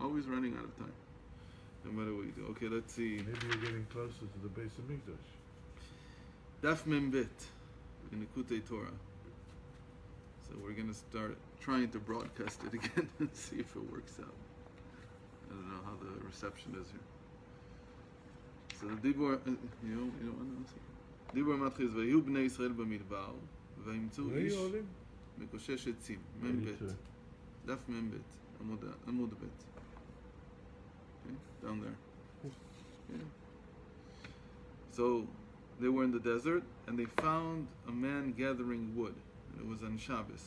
always running out of time. No matter what you do. Okay, let's see. Maybe you're getting closer to the base of Mikdash. Daf Mem Bet in Likutei Torah. So we're going to start trying to broadcast it again and see if it works out. I don't know how the reception is here. So the Dibur, you know what? Dibur matchiz vayu bnei Yisrael b'midbar vayimtzu ish mikoshesh etzim. Mem Bet. Daf Mem Bet. Amud Bet. Okay, down there. Okay. So they were in the desert and they found a man gathering wood. And it was on Shabbos.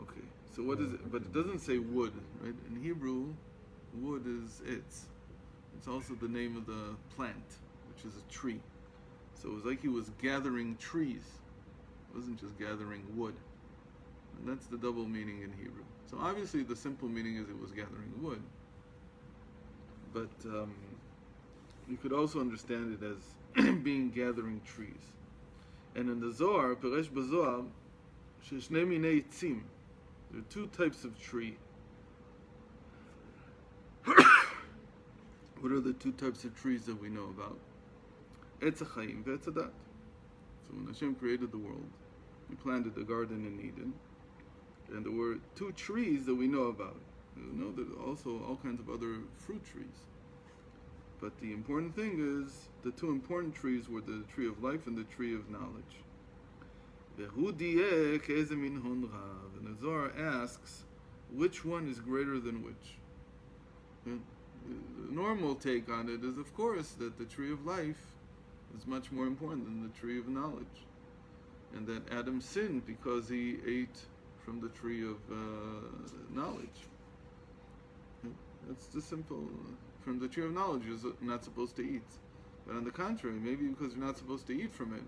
Okay, so what is it? But it doesn't say wood, right? In Hebrew, wood is It's also the name of the plant, which is a tree. So it was like he was gathering trees. It wasn't just gathering wood. And that's the double meaning in Hebrew. So obviously the simple meaning is it was gathering wood. But you could also understand it as being gathering trees. And in the Zohar, Peresh Bazohar, Sheshne Minei Tzim. There are two types of tree. What are the two types of trees that we know about? Etz HaChaim ve'etz HaDat. So when Hashem created the world, He planted the garden in Eden, and there were two trees that we know about. We know that also all kinds of other fruit trees. But the important thing is, the two important trees were the tree of life and the tree of knowledge. And the Zohar asks, which one is greater than which? And the normal take on it is, of course, that the tree of life is much more important than the tree of knowledge. And that Adam sinned because he ate from the tree of knowledge. That's the simple... From the tree of knowledge, you're not supposed to eat. But on the contrary, maybe because you're not supposed to eat from it,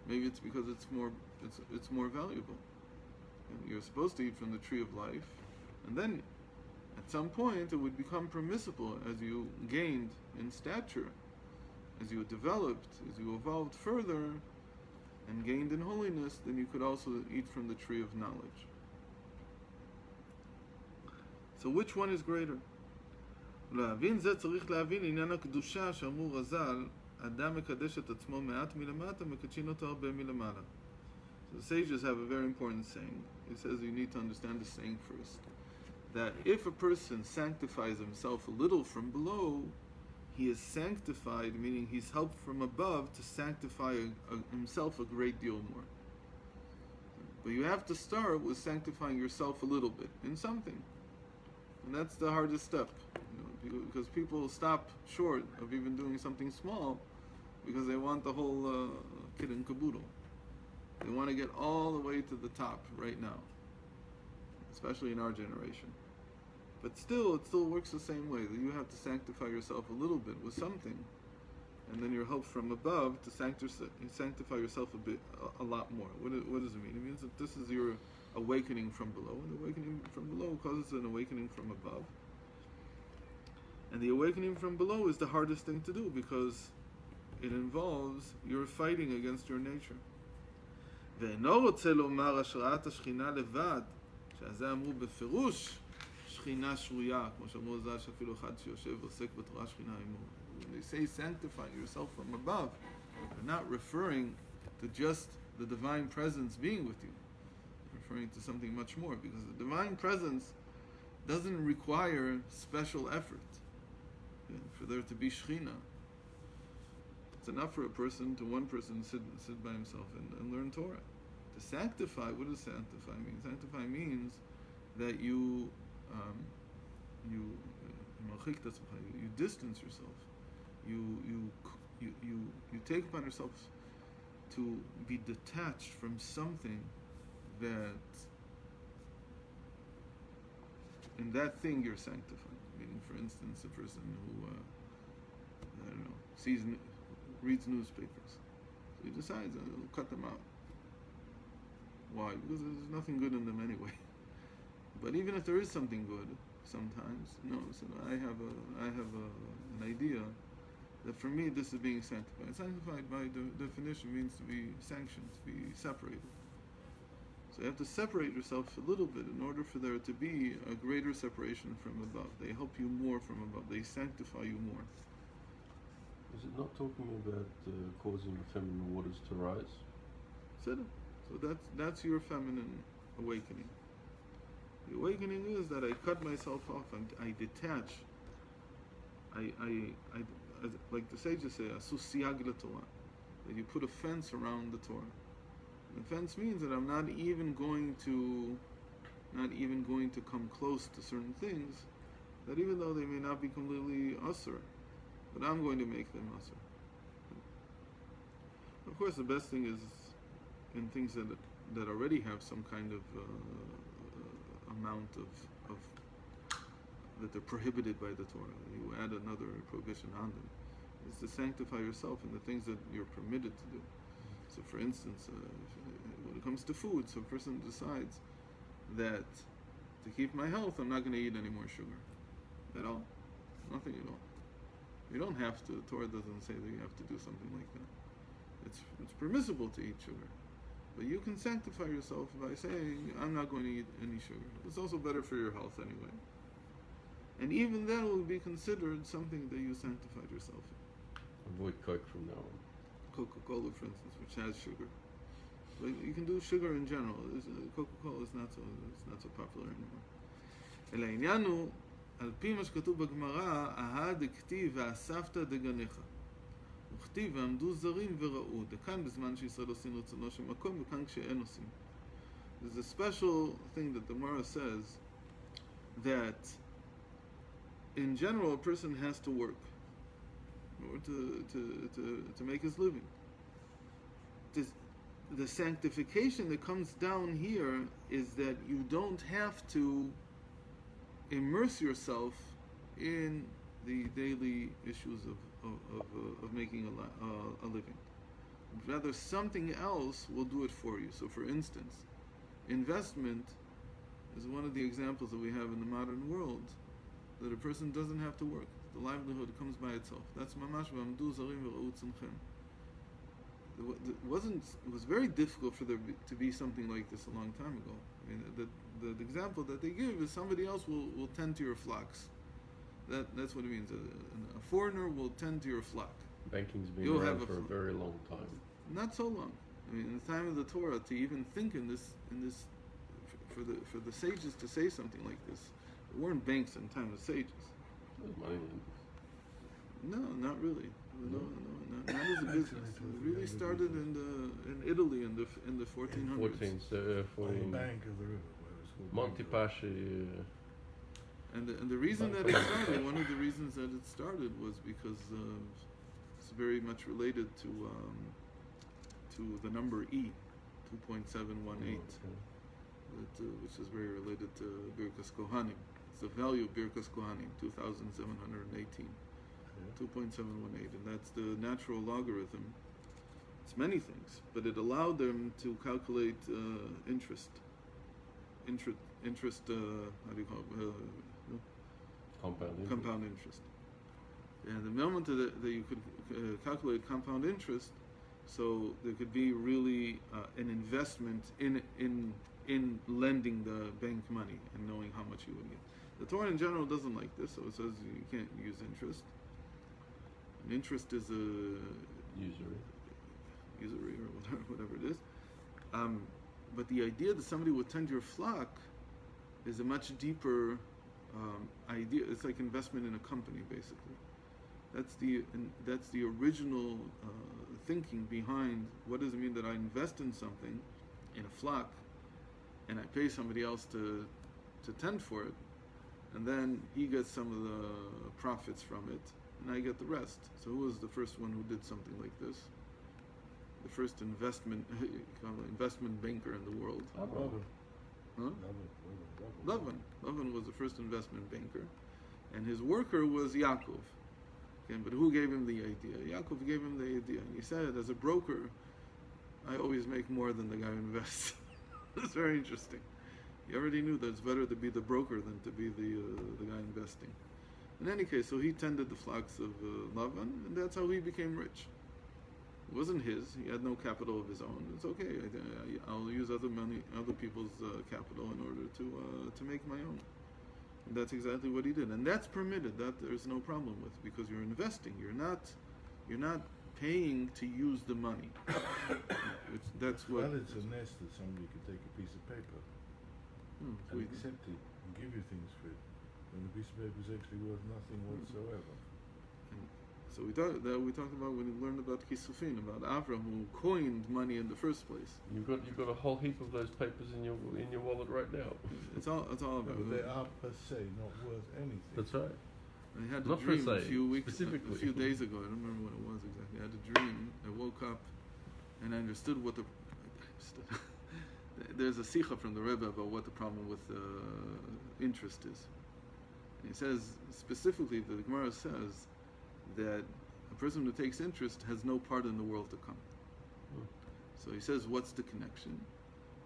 maybe it's because it's more valuable. And you're supposed to eat from the tree of life, and then at some point it would become permissible as you gained in stature, as you developed, as you evolved further, and gained in holiness, then you could also eat from the tree of knowledge. So which one is greater? להבין זה צריך להבין עניין הקדושה שאמרו רז"ל, אדם מקדש את עצמו מעט מלמטה, מקדשין אותו הרבה מלמעלה. So the sages have a very important saying. It says you need to understand the saying first. That if a person sanctifies himself a little from below, he is sanctified, meaning he's helped from above to sanctify himself a great deal more. But you have to start with sanctifying yourself a little bit in something. And that's the hardest step. Because people stop short of even doing something small because they want the whole kit and caboodle. They want to get all the way to the top right now, especially in our generation. But still, it still works the same way, that you have to sanctify yourself a little bit with something, and then you're helped from above to sanctify yourself a lot more. What does it mean? It means that this is your awakening from below, and the awakening from below causes an awakening from above. And the awakening from below is the hardest thing to do because it involves you're fighting against your nature. ואינו רוצה לומר השראת השכינה לבד, שעל זה אמרו בפירוש שכינה שרויה, כמו שאמרו ז"ל שאפילו אחד שיושב ועוסק בתורה שכינה עמו. When they say sanctifying yourself from above, they're not referring to just the divine presence being with you. They're referring to something much more, because the divine presence doesn't require special effort. For there to be Shekhinah, it's enough for one person to sit by himself and learn Torah. To sanctify, what does sanctify mean? Sanctify means that you distance yourself. You take upon yourself to be detached from something that in that thing you're sanctified. Meaning, for instance, a person who, reads newspapers. So he decides he'll cut them out. Why? Because there's nothing good in them anyway. But even if there is something good, sometimes, so I have an idea that for me this is being sanctified. Sanctified by definition means to be sanctioned, to be separated. So you have to separate yourself a little bit in order for there to be a greater separation from above. They help you more from above. They sanctify you more. Is it not talking about causing the feminine waters to rise? So that's your feminine awakening. The awakening is that I cut myself off. I detach. I like the sages say, asu siyag Torah, that you put a fence around the Torah. The fence means that I'm not even going to come close to certain things, that even though they may not be completely usur, but I'm going to make them usur. Of course, the best thing is in things that already have some kind of amount of that they're prohibited by the Torah. You add another prohibition on them. Is to sanctify yourself in the things that you're permitted to do. So, for instance, when it comes to food, so a person decides that to keep my health, I'm not going to eat any more sugar at all. Nothing at all. You don't have to. The Torah doesn't say that you have to do something like that. It's permissible to eat sugar. But you can sanctify yourself by saying, I'm not going to eat any sugar. It's also better for your health anyway. And even that will be considered something that you sanctified yourself in. Avoid Coke from now on. Coca-Cola, for instance, which has sugar. But you can do sugar in general. Coca-Cola is not so popular anymore. אלא העניין הוא, על פי מה שכתוב בגמרא, אהה דכתיב ואספת דגניך. וכתיב ועמדו זרים וראו. דכאן בזמן שישראל עושים רצונו של מקום, וכאן כשאין עושים. There's a special thing that the Gemara says that in general a person has to work in order to make his living. The sanctification that comes down here is that you don't have to immerse yourself in the daily issues of making a living. Rather, something else will do it for you. So, for instance, investment is one of the examples that we have in the modern world, that a person doesn't have to work. The livelihood comes by itself. That's mamash v'amdu zarim v'ra'u tzimchem. It was very difficult for there to be something like this a long time ago. I mean, the example that they give is somebody else will tend to your flocks. That's what it means. A foreigner will tend to your flock. Banking's been around for a very long time. Not so long. I mean, in the time of the Torah, to even think in this, for the sages to say something like this, there weren't banks in the time of the sages. There's money in No, not really. No, not as a business. It really started in Italy in the 1400s. 14. Bank of the river. Monte Paschi. And the reason that it started, one of the reasons that it started was because it's very much related to the number E, 2.718, which is very related to Birkas Kohanim. It's the value of Birkas Kohanim, 2,718. 2.718, and that's the natural logarithm. It's many things, but it allowed them to calculate interest. How do you call it? Compound interest. And the moment that you could calculate compound interest, so there could be really an investment in lending the bank money and knowing how much you would get. The Torah in general doesn't like this, so it says you can't use interest. And interest is a usury or whatever it is. But the idea that somebody would tend your flock is a much deeper idea. It's like investment in a company, basically. That's the original thinking behind what does it mean that I invest in something, in a flock, and I pay somebody else to tend for it, and then he gets some of the profits from it, and I get the rest. So who was the first one who did something like this? The first investment banker in the world. Lavan was the first investment banker, and his worker was Yaakov. Okay, but who gave him the idea? Yaakov gave him the idea, and he said, as a broker, I always make more than the guy who invests. That's very interesting. He already knew that it's better to be the broker than to be the guy investing. In any case, so he tended the flocks of Lavan, and that's how he became rich. It wasn't his. He had no capital of his own. It's okay. I'll use other people's capital in order to make my own. And that's exactly what he did, and that's permitted. That there's no problem with, because you're investing. You're not paying to use the money. That's what. Well, it's a nest that somebody could take a piece of paper and accept it and give you things for it, when the piece of paper is actually worth nothing whatsoever. So we talked about when we learned about Kisufin, about Avram, who coined money in the first place. You've got a whole heap of those papers in your wallet right now. It's all about. But they are per se not worth anything. That's right. I had a Not per dream a se, a few days ago. I don't remember what it was exactly. I had a dream. I woke up, and I understood what the. There's a sikha from the Rebbe about what the problem with interest is. And he says specifically, the Gemara says that a person who takes interest has no part in the world to come. So he says, what's the connection?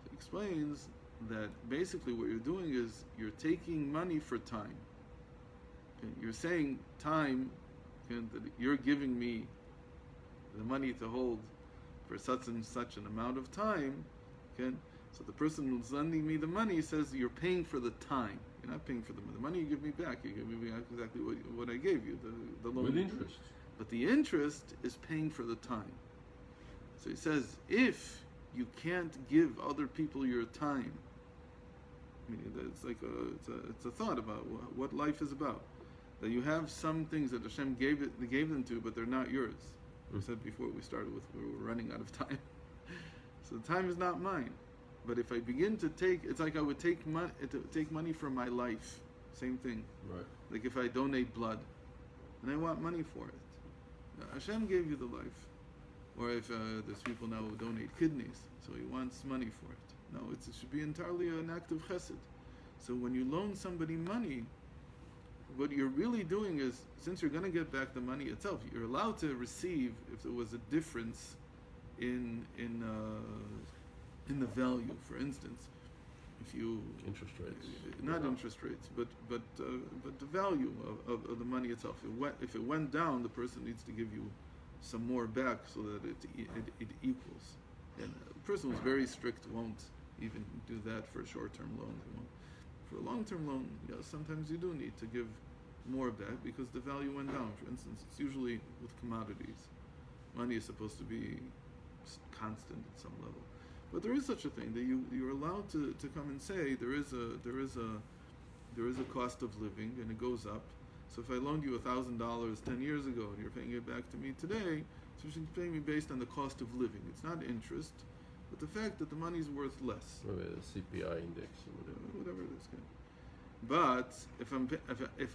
So he explains that basically what you're doing is you're taking money for time. Okay? You're saying time, that you're giving me the money to hold for such and such an amount of time. Okay? So the person who's lending me the money says you're paying for the time. You're not paying for the money you give me back. You give me back exactly what I gave you, the loan. With interest. But the interest is paying for the time. So he says, if you can't give other people your time, I mean, it's like it's a thought about what life is about. That you have some things that Hashem gave them to, but they're not yours. We said before we started with, we were running out of time. So the time is not mine. But if I begin to take, it's like I would take money from my life. Same thing. Right. Like if I donate blood, and I want money for it. Now, Hashem gave you the life. Or if there's people now who donate kidneys, so he wants money for it. No, it should be entirely an act of chesed. So when you loan somebody money, what you're really doing is, since you're going to get back the money itself, you're allowed to receive if there was a difference in the value. For instance, if you Interest rates. not interest rates, but the value of the money itself. If it went down, the person needs to give you some more back so that it equals. And a person who's very strict won't even do that for a short-term loan. They won't. For a long-term loan, sometimes you do need to give more back because the value went down. For instance, it's usually with commodities. Money is supposed to be constant at some level. But there is such a thing that you're allowed to come and say there is a cost of living and it goes up. So if I loaned you $1,000 10 years ago and you're paying it back to me today, so you should pay me based on the cost of living. It's not interest, but the fact that the money's worth less. Or the CPI index or Whatever it is. But if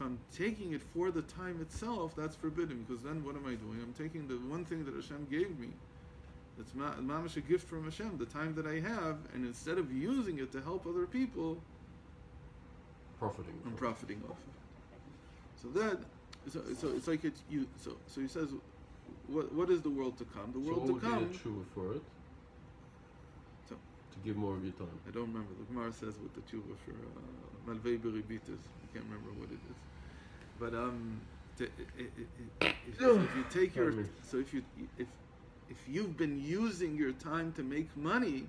I'm taking it for the time itself, that's forbidden, because then what am I doing? I'm taking the one thing that Hashem gave me. It's mamash a gift from Hashem, the time that I have, and instead of using it to help other people, I'm profiting off of it. So it's like So he says, what is the world to come? The world to come. So tshuva for it. So to give more of your time. I don't remember. The Gemara says with the tshuva for malvei beribitas. I can't remember what it is. But if you take your if you've been using your time to make money,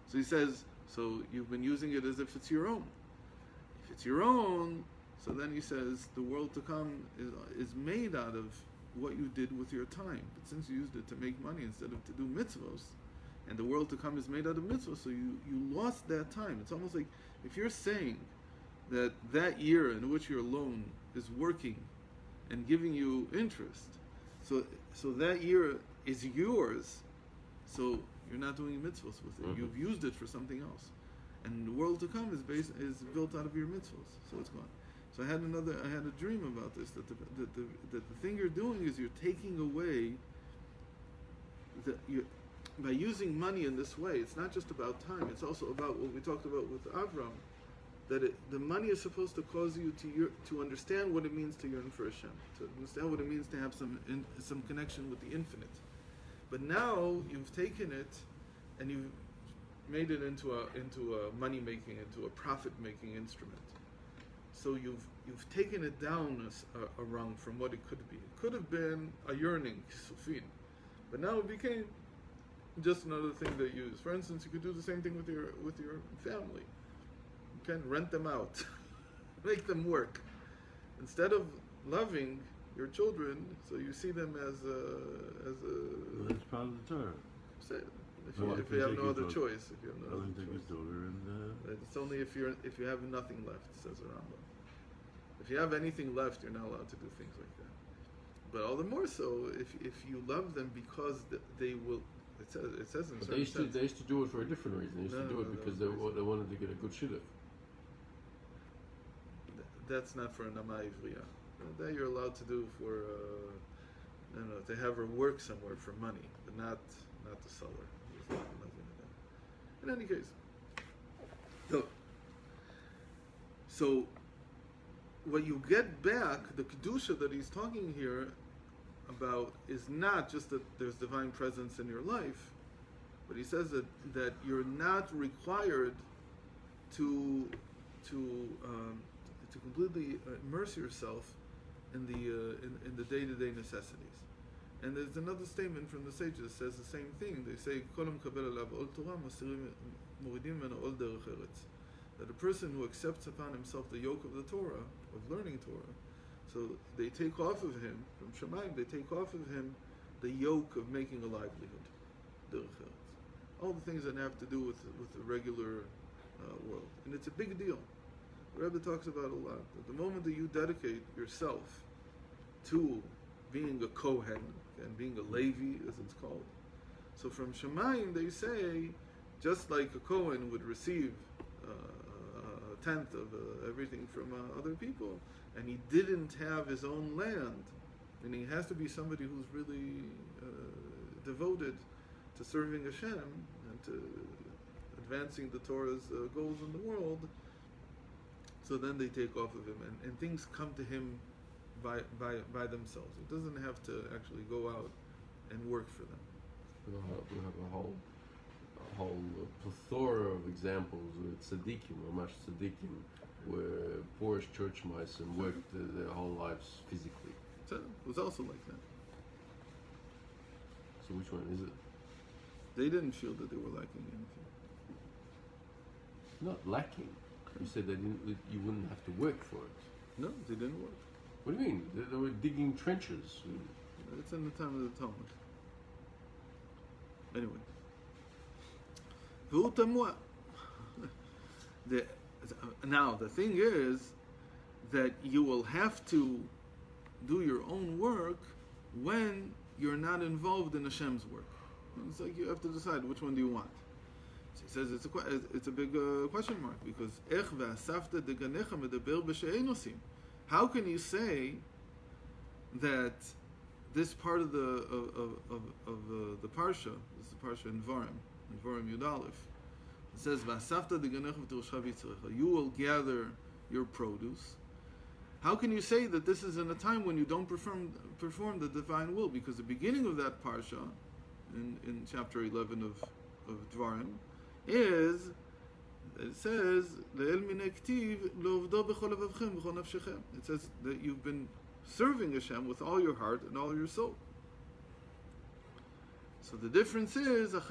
so he says, so you've been using it as if it's your own. If it's your own, so then he says the world to come is made out of what you did with your time. But since you used it to make money instead of to do mitzvos, and the world to come is made out of mitzvos, so you lost that time. It's almost like if you're saying that year in which your loan is working and giving you interest, so that year is yours, so you're not doing mitzvos with it. Mm-hmm. You've used it for something else, and the world to come is built out of your mitzvos. So it's gone. So I had a dream about this, that the thing you're doing is you're taking away by using money in this way. It's not just about time. It's also about what we talked about with Avram, that the money is supposed to cause you to understand what it means to yearn for Hashem, to understand what it means to have some connection with the infinite. But now you've taken it and you've made it into a money making, into a profit making instrument. So you've taken it down a rung from what it could be. It could have been a yearning, sufin, But now it became just another thing they use. For instance, you could do the same thing with your family. You can rent them out, make them work. Instead of loving your children, so you see them as a. Well, that's part of the Torah. If you have no other choice, if you have no other take his choice. daughter and It's only if you have nothing left, says the Rambam. If you have anything left, you're not allowed to do things like that. But all the more so if you love them because they will. It says in But certain they used to do it for a different reason. They used to do it because they wanted to get a good shidduch. That's not for an Ama Ivriya. That you're allowed to do for, to have her work somewhere for money, but not to sell her. There's nothing like that. In any case, so what you get back, the kedusha that he's talking here about, is not just that there's divine presence in your life, but he says that you're not required to completely immerse yourself in the day-to-day necessities. And there's another statement from the sages that says the same thing. They say, that a person who accepts upon himself the yoke of the Torah, of learning Torah, so they take off of him, from Shemaim, they take off of him the yoke of making a livelihood. All the things that have to do with the regular world. And it's a big deal. The Rebbe talks about a lot. That the moment that you dedicate yourself to being a Kohen, and being a Levi, as it's called. So from Shemayim, they say, just like a Kohen would receive a tenth of everything from other people, and he didn't have his own land, and he has to be somebody who's really devoted to serving Hashem and to advancing the Torah's goals in the world. So then they take off of him, and things come to him by themselves. He doesn't have to actually go out and work for them. We have a whole plethora of examples with tzaddikim, or mash tzaddikim, where poor church mice and worked their whole lives physically. So it was also like that. So which one is it? They didn't feel that they were lacking anything. Not lacking. You said that you wouldn't have to work for it. No, they didn't work. What do you mean? They were digging trenches. It's in the time of the Talmud. Anyway. Now, the thing is that you will have to do your own work when you're not involved in Hashem's work. It's like you have to decide which one do you want. So he says it's a big question mark, because how can you say that this part of the parsha, this is the parsha in Dvarim Yud Aleph, it says "V'asafta deganechem v'tiruscha v'yitzrecha," you will gather your produce. How can you say that this is in a time when you don't perform the divine will? Because the beginning of that parsha, in chapter 11 of Dvarim, is, it says, it says that you've been serving Hashem with all your heart and all your soul. So the difference is that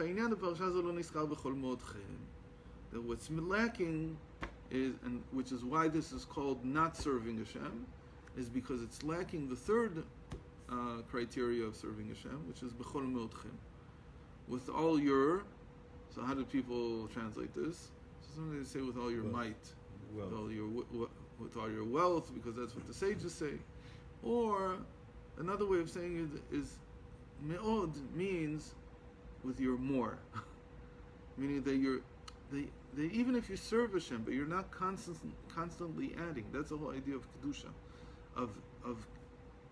what's lacking is, and which is why this is called not serving Hashem, is because it's lacking the third criteria of serving Hashem, which is b'chol me'otchem, with all your. So how do people translate this? So sometimes they say with all your might, with all your wealth, because that's what the sages say. Or another way of saying it is me'od means with your more, meaning that they even if you serve Hashem, but you're not constantly adding. That's the whole idea of kedusha, of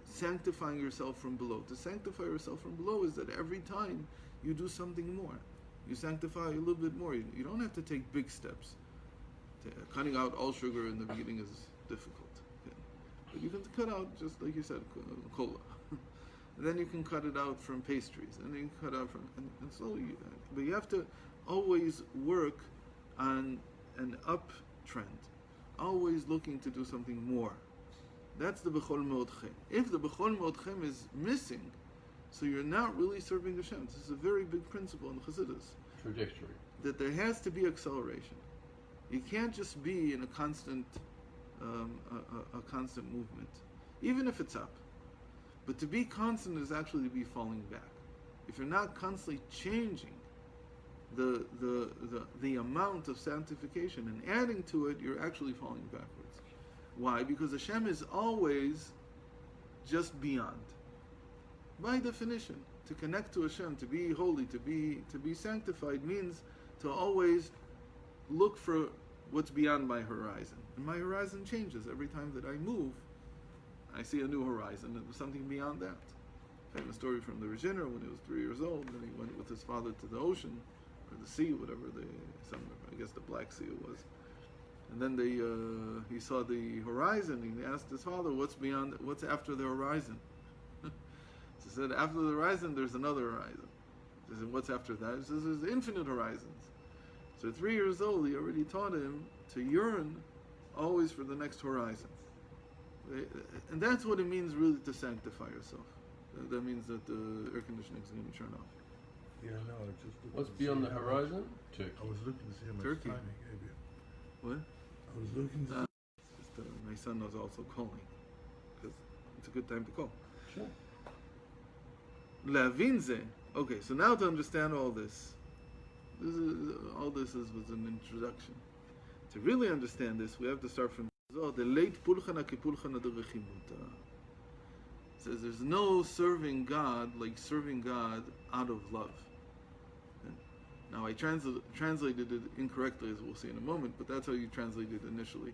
sanctifying yourself from below. To sanctify yourself from below is that every time you do something more, you sanctify a little bit more. You don't have to take big steps. Cutting out all sugar in the beginning is difficult. Okay? But you can cut out, just like you said, cola. And then you can cut it out from pastries. And then you can cut out from, and slowly. But you have to always work on an uptrend. Always looking to do something more. That's the b'chol me'otchem. If the b'chol me'otchem is missing, so you're not really serving Hashem. This is a very big principle in Chassidus. Trajectory. That there has to be acceleration. You can't just be in a constant movement, even if it's up. But to be constant is actually to be falling back. If you're not constantly changing the amount of sanctification and adding to it, you're actually falling backwards. Why? Because Hashem is always just beyond. By definition, to connect to Hashem, to be holy, to be sanctified means to always look for what's beyond my horizon. And my horizon changes every time that I move. I see a new horizon, and there's something beyond that. Famous story from the Reginer, when he was 3 years old, and he went with his father to the ocean, or the sea, whatever, I guess the Black Sea it was. And then he saw the horizon, and he asked his father, what's after the horizon? He said, after the horizon, there's another horizon. He said, what's after that? He says, there's infinite horizons. So at 3 years old, he already taught him to yearn always for the next horizon. And that's what it means really to sanctify yourself. That means that the air conditioning is going to turn off. Yeah, no, I just looked What's to beyond see the how horizon? much- Turkey. I was looking to see how much Turkey. time he gave you. What? I was looking to My son was also calling, because it's a good time to call. Sure. Le'avin ze. Okay, so now to understand all this, was an introduction. To really understand this, we have to start from the late pulchana ke pulchana de rechimuta. It says there's no serving God like serving God out of love. Now I translated it incorrectly, as we'll see in a moment, but that's how you translate it initially.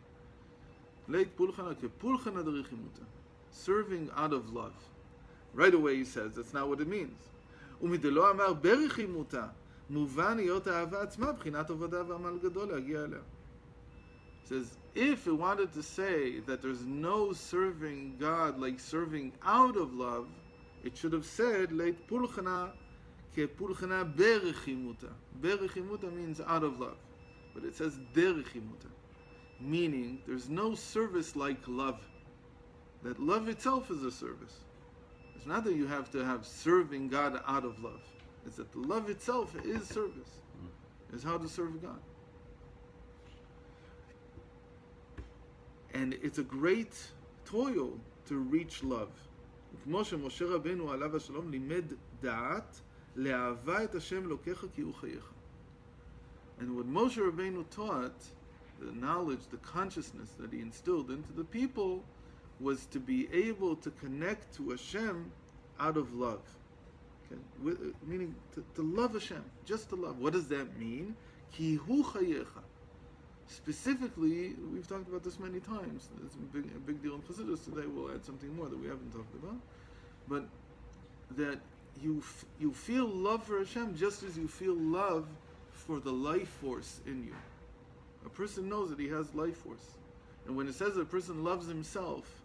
Leit pulchana ke pulchana de rechimuta. Serving out of love. Right away he says that's not what it means. ומדלא אמר ברכימותה, מובן היות האהבה עצמה בחינת עבודה ועמל גדול להגיע אליה. It says, if it wanted to say that there's no serving God like serving out of love, it should have said, leit pulchana ke pulchana berechimuta. Berechimuta means out of love. But it says derechimuta, meaning there's no service like love. That love itself is a service. It's not that you have to have serving God out of love. It's that the love itself is service. Is how to serve God. And it's a great toil to reach love. כמו שמשה רבנו עליו השלום לימד דעת לאהבה את השם אלוקיך כי הוא חייך. And what Moshe Rabbeinu taught, the knowledge, the consciousness that he instilled into the people, was to be able to connect to Hashem out of love. Okay? Meaning to love Hashem, just to love. What does that mean? Ki hu chayecha. Specifically, we've talked about this many times. It's a big deal in Chassidus. Today we'll add something more that we haven't talked about. But that you feel love for Hashem just as you feel love for the life force in you. A person knows that he has life force. And when it says a person loves himself,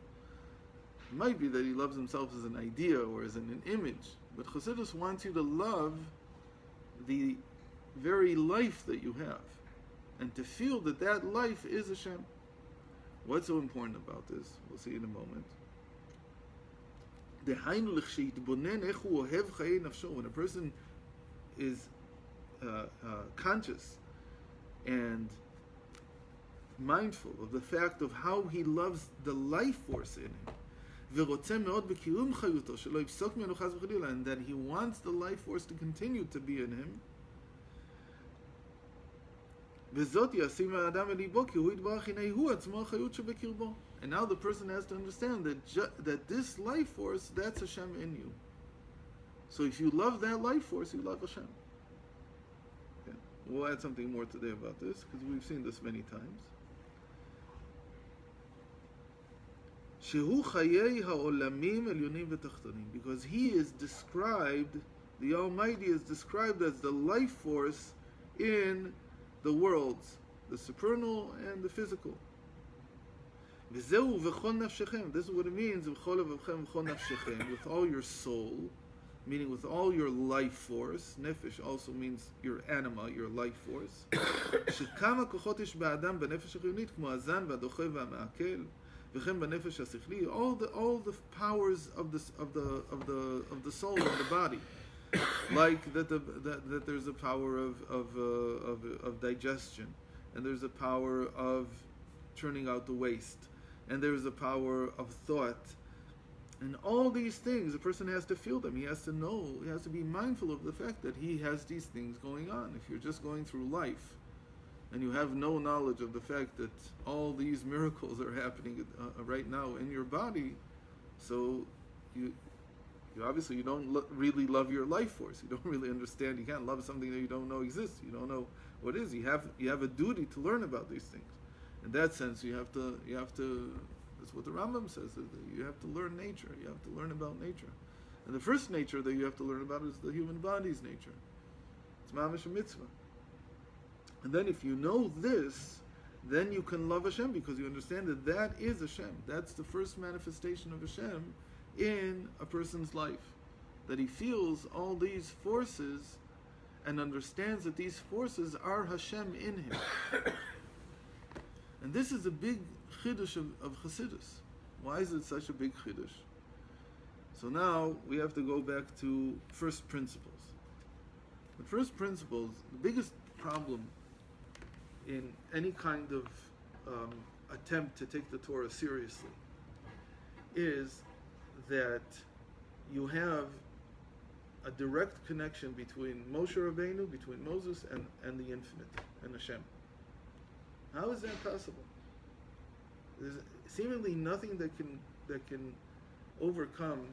it might be that he loves himself as an idea or as an image. But Chassidus wants you to love the very life that you have. And to feel that that life is Hashem. What's so important about this? We'll see in a moment. When a person is conscious and mindful of the fact of how he loves the life force in him, and that he wants the life force to continue to be in him, and now the person has to understand that this life force, that's Hashem in you. So if you love that life force, you love Hashem. Okay. We'll add something more today about this, because we've seen this many times. Because he is described, the Almighty is described as the life force in the worlds, the supernal and the physical. This is what it means, with all your soul, meaning with all your life force. Nefesh also means your anima, your life force. v'chem b'nefesh hasichli, all the powers of the soul and the body, like that there's a power of digestion, and there's a power of turning out the waste, and there's a power of thought. And all these things, a person has to feel them. He has to know, he has to be mindful of the fact that he has these things going on. If you're just going through life and you have no knowledge of the fact that all these miracles are happening right now in your body, so you obviously you don't really love your life force. You don't really understand. You can't love something that you don't know exists. You don't know what it is. You have a duty to learn about these things. In that sense, you have to. That's what the Rambam says. That you have to learn nature. You have to learn about nature. And the first nature that you have to learn about is the human body's nature. It's mamash a mitzvah. And then if you know this, then you can love Hashem, because you understand that that is Hashem. That's the first manifestation of Hashem in a person's life. That he feels all these forces and understands that these forces are Hashem in him. And this is a big chiddush of Chassidus. Why is it such a big chiddush? So now we have to go back to first principles. The first principles, the biggest problem in any kind of attempt to take the Torah seriously is that you have a direct connection between Moshe Rabbeinu, between Moses and the infinite, and Hashem. How is that possible? There's seemingly nothing that can overcome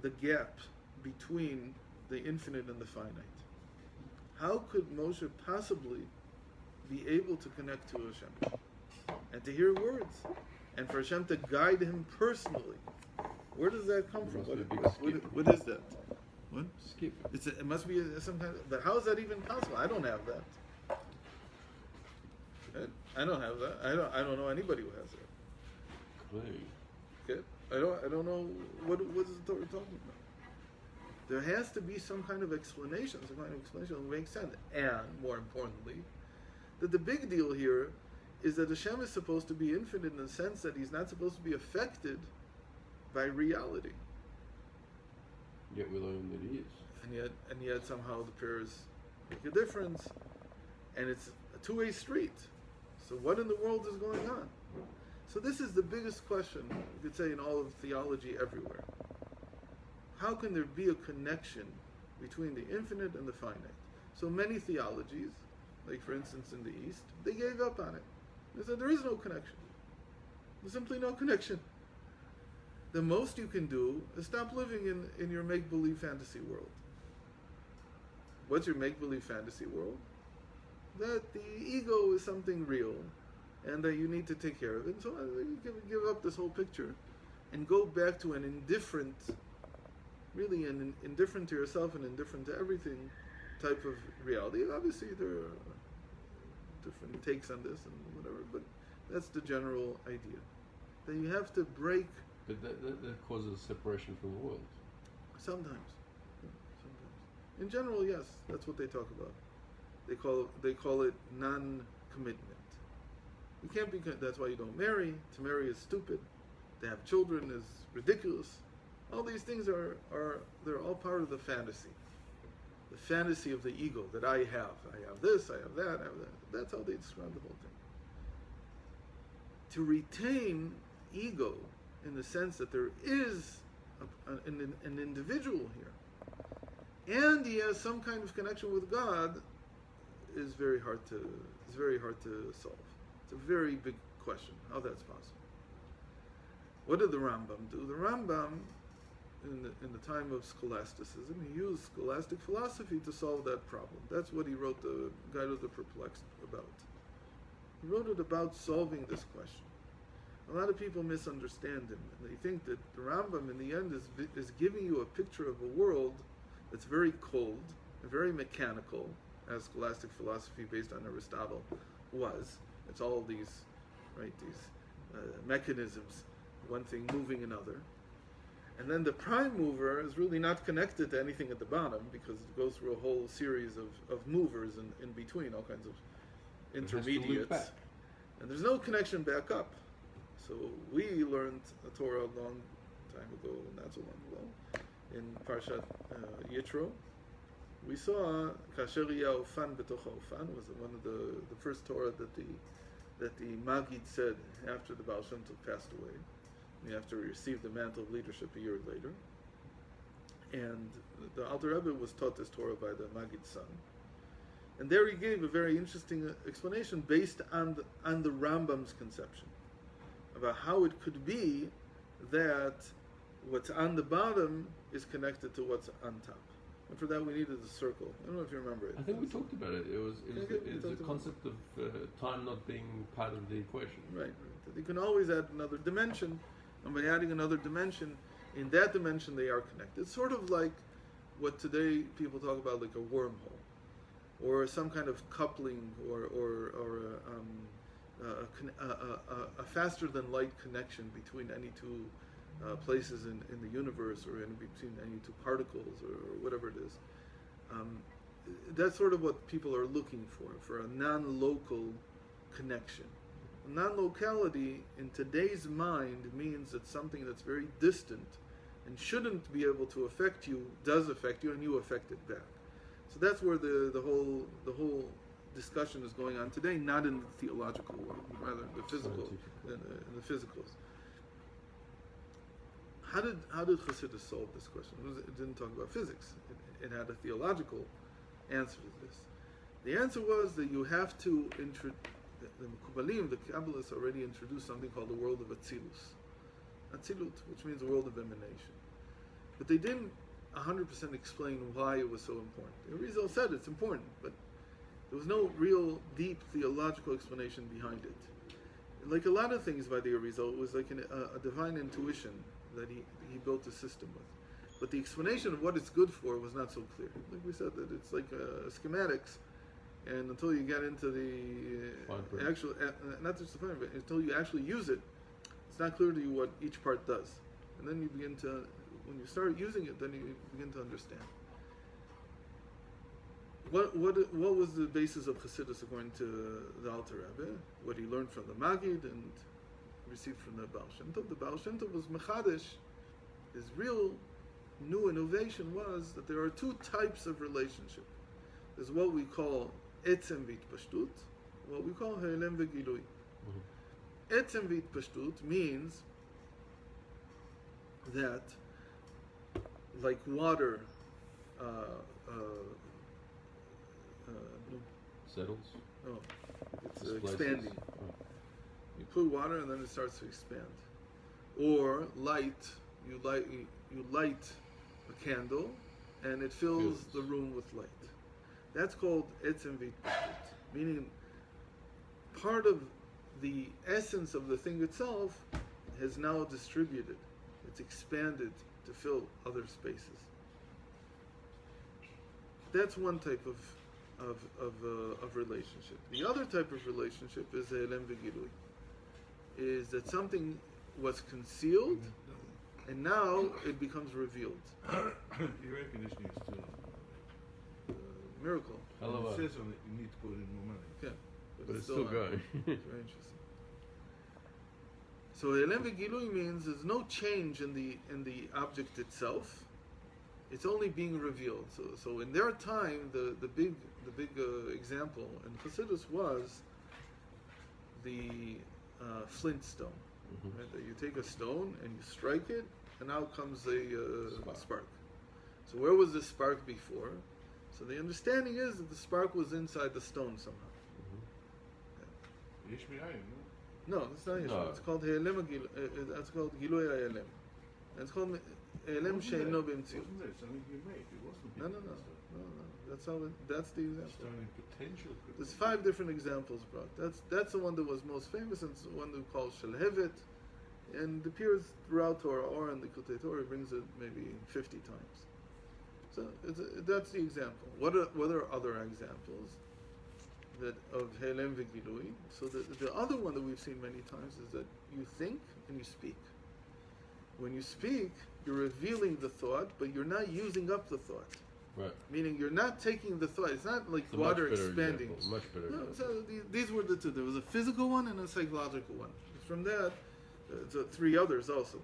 the gap between the infinite and the finite. How could Moshe possibly be able to connect to Hashem and to hear words, and for Hashem to guide him personally? Where does that come from? What is that? What? Skip. It must be some kind of. But how is that even possible? I don't have that. I don't have that. I don't know anybody who has it. Clay. Okay. I don't know what is the Torah talking about. There has to be some kind of explanation, that makes sense. And more importantly, that the big deal here is that Hashem is supposed to be infinite in the sense that he's not supposed to be affected by reality. Yet we learn that he is. And yet somehow the pairs make a difference, and it's a two-way street. So what in the world is going on? So this is the biggest question, you could say, in all of theology everywhere. How can there be a connection between the infinite and the finite? So many theologies, like for instance in the East, they gave up on it. They said there is no connection. There's simply no connection. The most you can do is stop living in your make-believe fantasy world. What's your make-believe fantasy world? That the ego is something real, and that you need to take care of it. And so you give up this whole picture and go back to an indifferent, really an indifferent to yourself and indifferent to everything type of reality. Obviously there are different takes on this and whatever, but that's the general idea. That you have to break. But that causes separation from the world. Sometimes. In general, yes, that's what they talk about. They call it non-commitment. You can't be. That's why you don't marry. To marry is stupid. To have children is ridiculous. All these things they're all part of the fantasy. The fantasy of the ego that I have. I have this, I have that, I have that. That's how they describe the whole thing. To retain ego in the sense that there is an individual here, and he has some kind of connection with God, is very hard to solve. It's a very big question how that's possible. What did the Rambam do? The Rambam, in the time of scholasticism, he used scholastic philosophy to solve that problem. That's what he wrote the Guide of the Perplexed about. He wrote it about solving this question. A lot of people misunderstand him, and they think that the Rambam in the end is giving you a picture of a world that's very cold and very mechanical, as scholastic philosophy based on Aristotle was. It's all these mechanisms, one thing moving another. And then the prime mover is really not connected to anything at the bottom, because it goes through a whole series of movers in between, all kinds of intermediates. And there's no connection back up. So we learned a Torah a long time ago, not so long ago, in Parshat Yitro. We saw Kasher Ufan betoch Ufan was one of the first Torah that the Maggid said after the Baal Shem Tov passed away, and after he received the mantle of leadership a year later. And the Alter Rebbe was taught this Torah by the Maggid's son. And there he gave a very interesting explanation based on the Rambam's conception about how it could be that what's on the bottom is connected to what's on top. And for that we needed a circle. I don't know if you remember it. I think we talked about it. It's the concept of time not being part of the equation. Right. That you can always add another dimension, and by adding another dimension, in that dimension they are connected. It's sort of like what today people talk about, like a wormhole, or some kind of coupling, or a faster than light connection between any two places in the universe, or in between any two particles, or whatever it is. That's sort of what people are looking for a non-local connection. Non-locality in today's mind means that something that's very distant and shouldn't be able to affect you does affect you, and you affect it back. So that's where the whole discussion is going on today, not in the theological world, rather the physical, in the physicals. How did Chassidus solve this question? It didn't talk about physics. It had a theological answer to this. The answer was that you have to the Mekubalim, the Kabbalists, already introduced something called the world of Atzilus. Atzilut, which means the world of emanation. But they didn't 100% explain why it was so important. The Arizal said it's important, but there was no real deep theological explanation behind it. Like a lot of things by the Arizal, it was like a divine intuition that he built a system with. But the explanation of what it's good for was not so clear. Like we said, that it's like schematics, and until you get into the actual, not just the fine, but until you actually use it, it's not clear to you what each part does. And then you begin to, when you start using it, then you begin to understand. What was the basis of Chassidus according to the Alter Rebbe? What he learned from the Maggid and received from the Baal Shem Tov. The Baal Shem Tov was Mechadish. His real new innovation was that there are two types of relationship. There's what we call Etzem v'Itpashtut, what we call Ha'elem v'Gilui. Etzem v'Itpashtut means that, like water, Settles? No, it's Displaces? expanding. You put water and then it starts to expand. Or light, you light a candle and it fills the room with light. That's called etzem v'itpashtut, meaning part of the essence of the thing itself has now distributed. It's expanded to fill other spaces. That's one type of relationship. The other type of relationship is Ha'elem v'Gilui, is that something was concealed and now it becomes revealed. Your air conditioning is still Miracle. Hello. It says on it you need to put in more money. Okay. But it's still going. It's very interesting. So Ha'elem v'Gilui means there's no change in the object itself. It's only being revealed. So in their time, the big example in Chassidus was the flint stone. Mm-hmm. Right? That you take a stone and you strike it, and out comes a spark. So where was this spark before? So the understanding is that the spark was inside the stone somehow. Yesh Mi'ayin, No, it's not Yeshua. No. It's called Ha'elem. That's called Gilui Ha'elem. It's called Ha'elem She'eino B'mtziut. Wasn't there something you made? It wasn't. No. That's how. That's the example. Stone in potential. There's 5 different examples brought. That's the one that was most famous, and it's the one that we call Shalhevet, and it appears throughout Torah, or in the Kutei Torah brings it maybe 50 times. So that's the example. What are other examples that of Ha'elem v'Gilui? So the other one that we've seen many times is that you think and you speak. When you speak, you're revealing the thought, but you're not using up the thought. Right. Meaning you're not taking the thought. It's not like It's a water much better expanding. Example. Much better. No, example. so these were the two. There was a physical one and a psychological one. From that, three others also.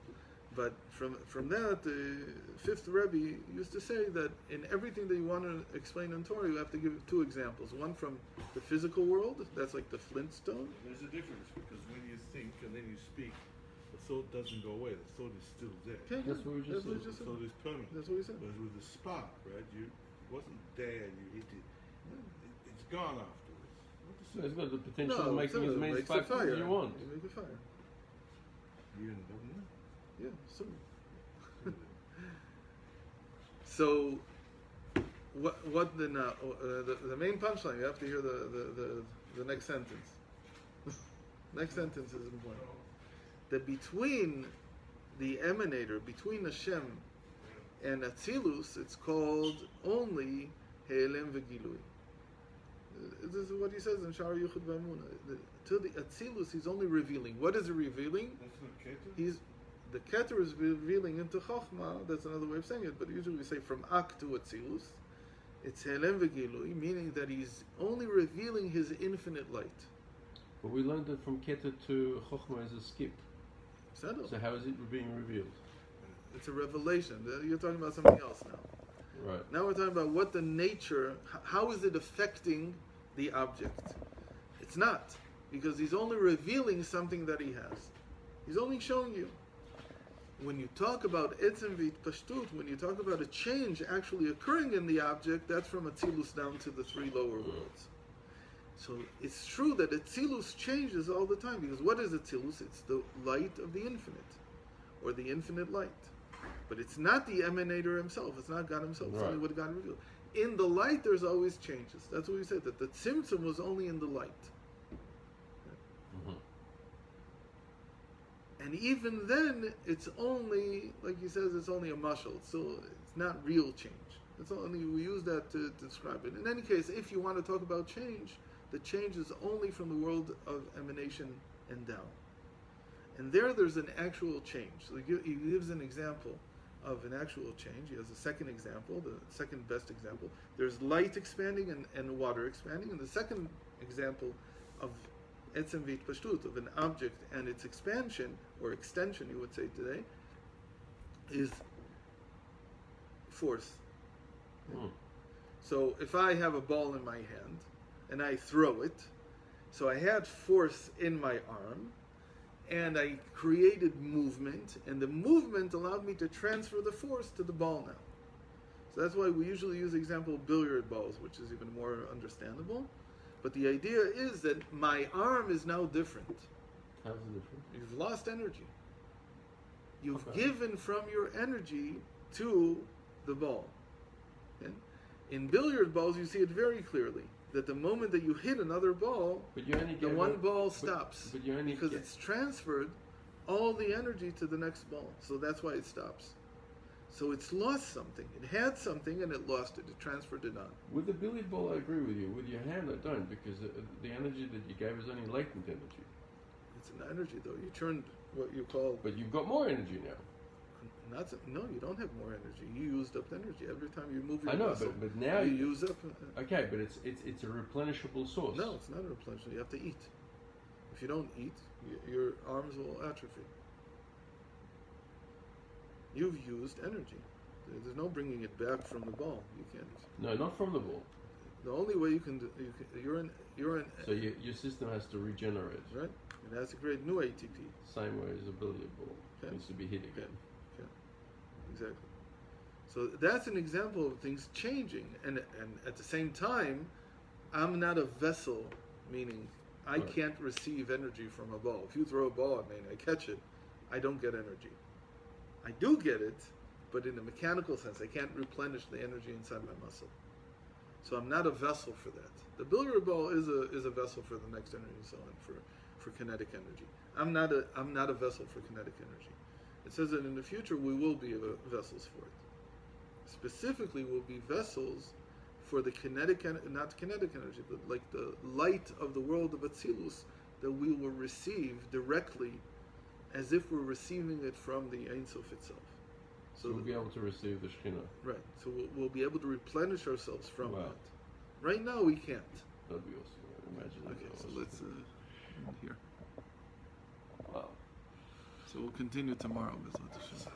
But from that, the fifth Rebbe used to say that in everything that you want to explain in Torah, you have to give two examples. One from the physical world, that's like the flintstone. There's a difference because when you think and then you speak, the thought doesn't go away. The thought is still there. Okay, That's what we just said. The thought is permanent. That's what we said. Whereas with the spark, right, it wasn't there and you hit it. It's gone afterwards. Not the So same. it's got the potential of making as many makes a sparks fire. as you want. You make a fire. You don't know. Yeah, so. So, what the now? The main punchline. You have to hear the next sentence. Next sentence is important. That between the emanator, between Hashem and Atzilus, it's called only He'elem v'Gilui. This is what he says in Shara Yuchud V'Amunah. To the Atzilus, he's only revealing. What is he revealing? That's not Keter? The Keter is revealing into Chochmah. That's another way of saying it, but usually we say from Ak to Atzilus. It's He'elem v'Gilui, meaning that he's only revealing his infinite light. But we learned that from Keter to Chochmah is a skip. So how is it being revealed? It's a revelation. You're talking about something else now. Right. Now we're talking about what the nature, how is it affecting the object? It's not, because he's only revealing something that he has. He's only showing you. When you talk about etzem v'itpashtut, when you talk about a change actually occurring in the object, that's from Atzilus down to the three lower worlds. So it's true that Atzilus changes all the time, because what is Atzilus? It's the light of the infinite, or the infinite light. But it's not the emanator himself, it's not God himself, it's Right. only what God revealed. In the light there's always changes. That's what we said, that the tzimtzum was only in the light. Mm-hmm. And even then, it's only, like he says, it's only a mashal. It's not real change. It's only, we use that to describe it. In any case, if you want to talk about change, the change is only from the world of emanation and down. And there's an actual change. So he gives an example of an actual change. He has a second example, the second best example. There's light expanding and water expanding. And the second example of etzem v'itpashtut, of an object and its expansion, or extension you would say today, is force. Mm. So if I have a ball in my hand and I throw it, so I had force in my arm and I created movement, and the movement allowed me to transfer the force to the ball now. So that's why we usually use the example of billiard balls, which is even more understandable. But the idea is that my arm is now different. How's it different? You've lost energy. You've Okay. given from your energy to the ball. Okay? In billiard balls, you see it very clearly, that the moment that you hit another ball, But you only the gave one it- ball stops. But you only because get- it's transferred all the energy to the next ball. So that's why it stops. So it's lost something. It had something and it lost it. It transferred it on. With the billiard ball, I agree with you. With your hand, I don't, because the energy that you gave is only latent energy. It's an energy, though. You turned what you call... But you've got more energy now. No, you don't have more energy. You used up energy. Every time you move your I know, muscle, but now you use up... Okay, but it's a replenishable source. No, it's not a replenishment. You have to eat. If you don't eat, your arms will atrophy. You've used energy. There's no bringing it back from the ball. You can't. No, not from the ball. The only way you can do, you're in. So your system has to regenerate. Right. It has to create new ATP. Same way as a billiard ball Okay. needs to be hit again. Exactly. So that's an example of things changing, and at the same time, I'm not a vessel, meaning I Right. can't receive energy from a ball. If you throw a ball at me and I catch it, I don't get energy. I do get it, but in a mechanical sense, I can't replenish the energy inside my muscle. So I'm not a vessel for that. The billiard ball is a vessel for the next energy and so on, for kinetic energy. I'm not a vessel for kinetic energy. It says that in the future we will be vessels for it. Specifically, we'll be vessels for the kinetic, not kinetic energy, but like the light of the world of Atzilus that we will receive directly, as if we're receiving it from the Ein Sof itself. So we'll be able to receive the Shekhinah. Right. So we'll be able to replenish ourselves from Wow. that. Right now we can't. That'd be awesome. Imagine that. Okay, so Awesome. let's here. Wow. So we'll continue tomorrow, Bezrat Hashem.